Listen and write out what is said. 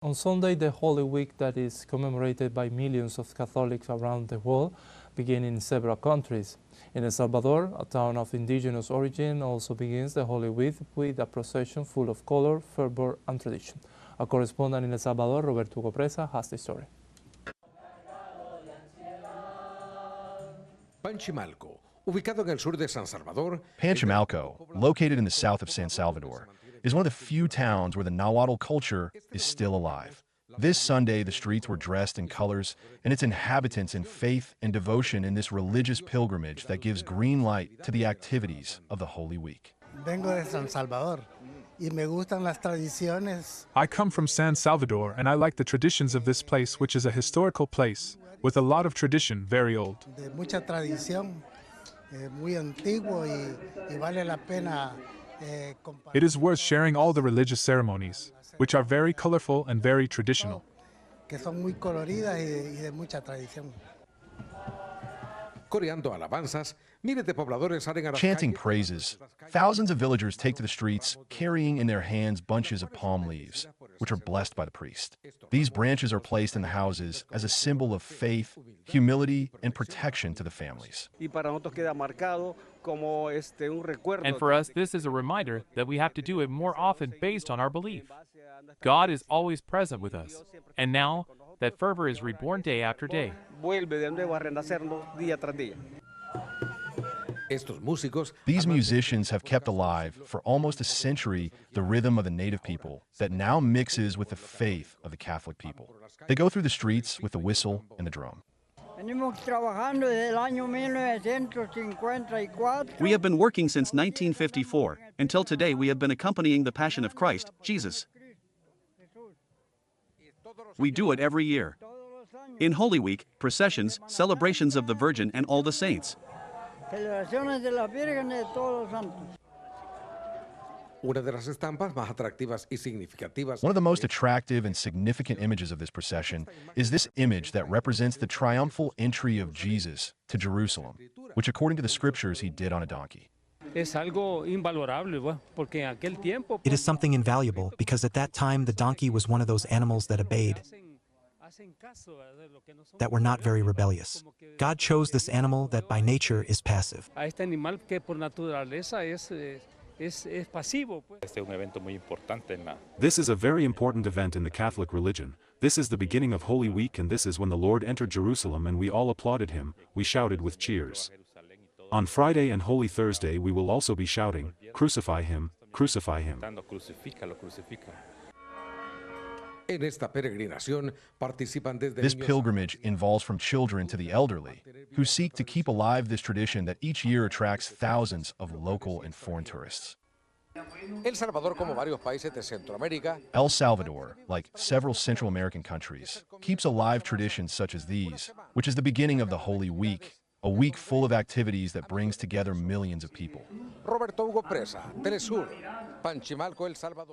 On Sunday, the Holy Week that is commemorated by millions of Catholics around the world begins in several countries. In El Salvador, a town of indigenous origin, also begins the Holy Week with a procession full of color, fervor, and tradition. Our correspondent in El Salvador, Roberto Presa, has the story. Panchimalco, ubicado en el sur de San Salvador. Panchimalco, located in the south of San Salvador, is one of the few towns where the Nahuatl culture is still alive. This Sunday, the streets were dressed in colors, and its inhabitants in faith and devotion in this religious pilgrimage that gives green light to the activities of the Holy Week. Vengo de San Salvador y me gustan las tradiciones. I come from San Salvador, and I like the traditions of this place, which is a historical place with a lot of tradition, very old. De mucha tradición, muy antiguo y vale la pena. It is worth sharing all the religious ceremonies, which are very colorful and very traditional. Que son muy coloridas y de mucha tradición. Coreando alabanzas, miles de pobladores salen a las Chanting calles. praises, thousands of villagers take to the streets, carrying in their hands bunches of palm leaves, which are blessed by the priest. These branches are placed in the houses as a symbol of faith, humility, and protection to the families. And for us, this is a reminder that we have to do it more often based on our belief. God is always present with us, and now that fervor is reborn day after day. These musicians have kept alive for almost a century the rhythm of the native people that now mixes with the faith of the Catholic people. They go through the streets with the whistle and the drum. We have been working since 1954. Until today we have been accompanying the Passion of Christ, Jesus. We do it every year. In Holy Week, processions, celebrations of the Virgin and all the saints. One of the most attractive and significant images of this procession is this image that represents the triumphal entry of Jesus to Jerusalem, which according to the scriptures he did on a donkey. It is something invaluable because at that time the donkey was one of those animals that obeyed, that were not very rebellious. God chose this animal that by nature is passive. This is a very important event in the Catholic religion. This is the beginning of Holy Week, and this is when the Lord entered Jerusalem and we all applauded him, we shouted with cheers. On Friday and Holy Thursday we will also be shouting, "Crucify him, crucify him." This pilgrimage involves from children to the elderly, who seek to keep alive this tradition that each year attracts thousands of local and foreign tourists. El Salvador, como varios países de Centroamérica, El Salvador, like several Central American countries, keeps alive traditions such as these, which is the beginning of the Holy Week, a week full of activities that brings together millions of people. Roberto Presa, teleSUR, Panchimalco, El Salvador.